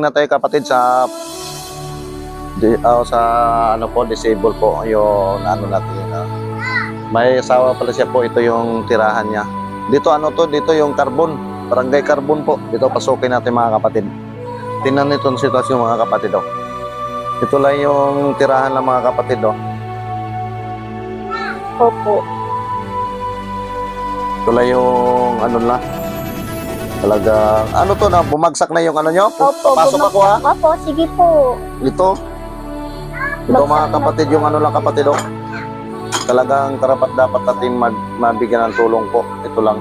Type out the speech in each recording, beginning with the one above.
Na tayo kapatid sa sa ano po, disable po yung ano natin yun. May asawa pala siya po, ito yung tirahan niya. Dito ano to, dito yung Carbon, Barangay Carbon po. Dito pasukin natin mga kapatid. Tingnan nito ang sitwasyon mga kapatid. Oh. Ito lang yung tirahan ng mga kapatid. Oh. Opo. Ito lang yung ano na. Talaga, ano to na, bumagsak na yung ano nyo? Opo, Papasok ako ha? Opo, sige po. Ito. Ito mga kapatid, yung ano lang kapatid. Oh. Talagang karapat dapat natin mabigyan ng tulong po. Ito lang.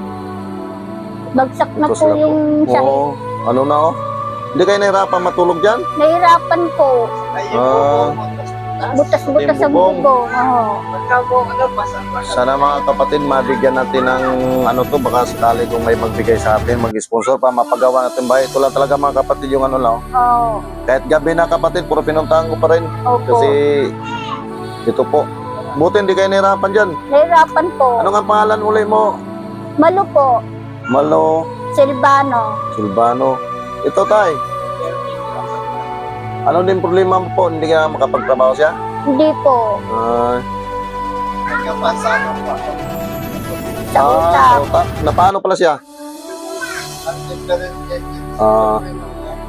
Bagsak na Ito po sila yung sahig. Oo. Ano na oh? Hindi kayo nahirapan matulog dyan? Nahirapan po. Butas-butas ang bubong. bubong. Oo. Sana mga kapatid, mabigyan natin ng ano to, baka sakali kung may magbigay sa atin, mag-sponsor pa, mapagawa natin bahay. Ito lang talaga mga kapatid yung ano lang. Oh. Oo. Kahit gabi na kapatid, puro pinuntahan ko pa rin. Opo. Kasi ito po. Buti hindi kayo nahirapan dyan. Nahirapan po. Ano nga pangalan uli mo? Malo po. Malo Silvano. Silvano. Ito tay. Ano din problema mo po? Hindi ka makapagtrabaho siya? Hindi po. Sa utak. Utak. Na paano pala siya?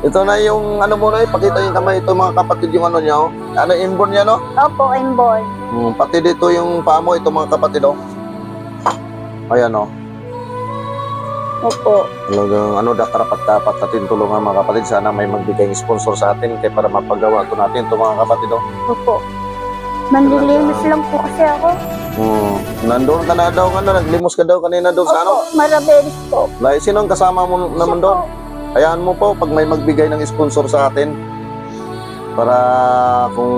Ito na yung ano mo na ipakita yung kamay. Ito mga kapatid yung ano niya. Oh. Ano inborn niya no? Opo, inborn. Pati dito yung paa mo. Ito mga kapatid oh. Ayan oh. Opo. Talagang ano karapat-dapat natin tulungan mga kapatid. Sana may magbigay ng sponsor sa atin kaya para mapagawa ito natin ito mga kapatid oh. Opo. Manlilinis lang po kasi ako. Nandun ka na daw naglimos ka daw kanina doon sa ano? Opo, Marabelis po. Like, sino ang kasama mo naman doon? Hayaan mo po pag may magbigay ng sponsor sa atin para kung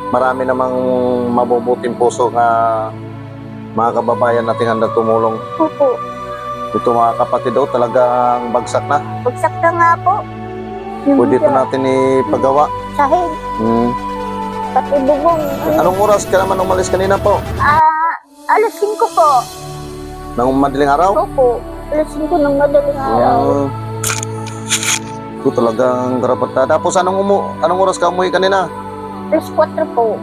marami namang mabubuting puso na mga kababayan natin handa tumulong. Opo. Ito mga kapatid daw talagang bagsak na. Bagsak na nga po. Pwede ito natin ipagawa. Sahig. Pati bubong. Anong oras ka naman umalis kanina po? Alas 5 po. Nang madaling araw? Opo. Alas 5 ng madaling araw. Ito talagang karapat na. Tapos anong oras ka umuwi kanina? Alas 4 po.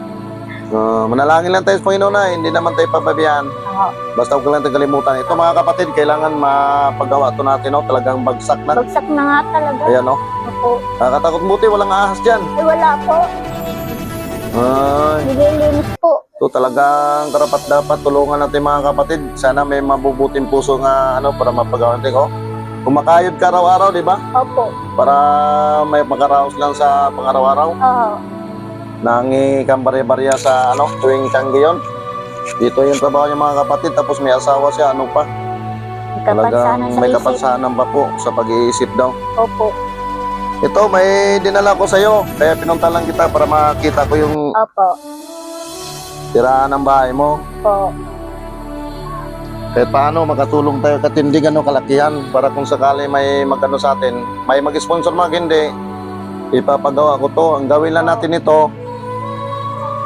Manalangin lang tayo sa Panginoon na hindi naman tayo pababayaan. Basta huwag lang tayo kalimutan. Ito mga kapatid, kailangan mapagawa ito natin. No? Talagang bagsak na. Bagsak na nga talaga. Ayan no? Opo. Nakakatakot buti, walang ahas dyan. Wala po. Ay, Nililinis po. ito talagang karapat dapat tulungan natin mga kapatid. Sana may mabubuting puso nga ano para mapagawa natin. Oh. Kumakayod ka araw-araw, di ba? Opo. Para may makaraos lang sa pang-araw-araw. Oo. Nangi kang barya-barya sa ano, tuwing tiyanggi yun. Dito yung trabaho niya mga kapatid, tapos may asawa siya, ano pa? Talagang may kapansanan pa po sa pag-iisip daw. Opo. Ito, may dinala ko sa'yo, kaya pinunta lang kita para makita ko yung Opo. tirahan ng bahay mo. Opo. Kahit paano, makatulong tayo katindigan o kalakihan para kung sakali may magano sa atin, may mag-sponsor hindi, ipapagawa ko to. Ang gawin lang natin ito,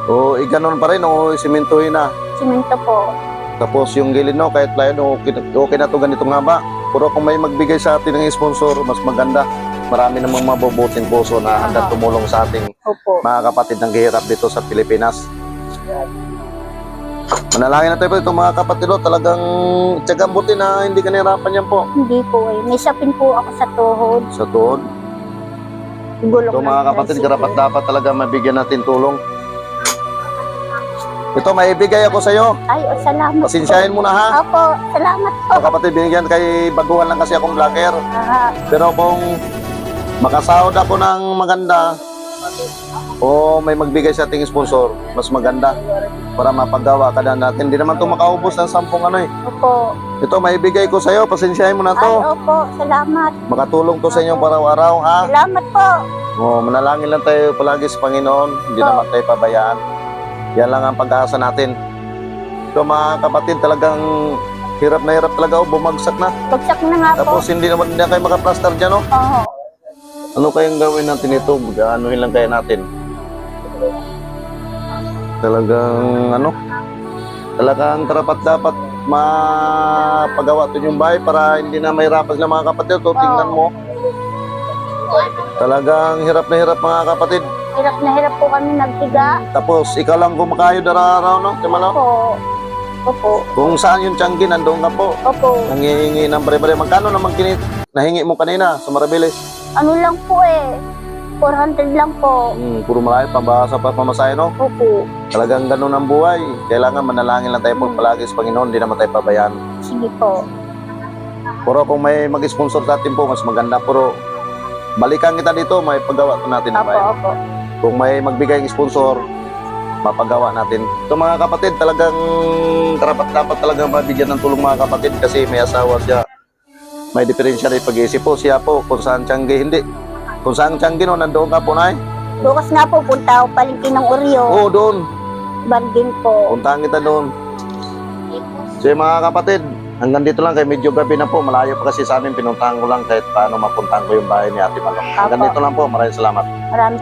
o iganon pa rin, o simintuhin na. Simento po. Tapos yung gilid no, kahit layo, okay na to ganito nga ba? Pero kung may magbigay sa atin ng sponsor, mas maganda. Marami namang mabubuting puso na handa tumulong sa ating mga kapatid ng gihirap dito sa Pilipinas. Manalangin na tayo po ito mga kapatid. Talagang tiyagang buti na hindi ka nahirapan yan po. Hindi po eh. May sapin po ako sa tuhod. Sa tuhod. Gulong Ito mga kapatid, karapat dapat talaga mabigyan natin tulong. Ito, may ibigay ako sa iyo. Ay, salamat. Pasensyahin mo na ha. Opo, salamat po. Mga kapatid, binigyan kay baguhan lang kasi akong vlogger. Pero kung makasahod ako ng maganda o may magbigay sa ating sponsor, mas maganda para mapagawa ka na natin. Hindi naman ito makaubos ng 10 ano eh. Opo. Ito, may ibigay ko sa iyo. Pasensyahin mo na to. Ay, opo, salamat. Makatulong to sa inyo araw-araw ha. Salamat po. Manalangin lang tayo palagi sa Panginoon. Hindi naman tayo pabayaan. Yan lang ang pag-asa natin. So mga kapatid, talagang hirap na hirap talaga. Bumagsak na. Bagsak na nga po. Tapos hindi naman kayo makaplaster dyan. No? Oo. Ano kayang gawin natin ito? Anuhin lang kaya natin. Talagang karapat dapat mapagawa ito yung bahay para hindi na mahirapan sila mga kapatid. So, tingnan mo. Talagang hirap na hirap mga kapatid. Hirap na hirap po kami naghiga. Tapos ikaw lang kumakayod araw-araw, no? Timalo? Opo. Opo. Kung saan yung Tianggi, nandoon ka po. Opo. Nangihingi ng bare-bare. Magkano naman nahingi mo kanina sa Marabilis? Ano lang po eh. 400 lang po. Puro malayo, pambasa pa pamasahe, no? Opo. Talagang ganun ang buhay. Kailangan manalangin lang tayo palagi sa Panginoon, hindi naman tayo pabayaan. Sige po. Pero kung may mag-sponsor sa atin po, mas maganda. Pero balikan kita dito, may paggawa po natin ng Opo, bayan. opo. Kung may magbigay ng sponsor, mapagawa natin. Ito mga kapatid, talagang dapat talaga mabigyan ng tulong mga kapatid kasi may asawa siya. May diferensya rin pag-iisip po. Siya po, kung saan Tianggi, hindi. Kung saan Tianggi, no, nandoon ka po, Nay? Bukas nga po, punta ako palengke ng Oreo. Oo, doon. Bargain po. Puntahan kita doon. So mga kapatid, hanggang dito lang kay medyo gabi na po. Malayo pa kasi sa amin, pinuntahan ko lang kahit paano mapuntahan ko yung bahay ni Ate Malong. Hanggang Apo. dito lang po. Maraming salamat. Maraming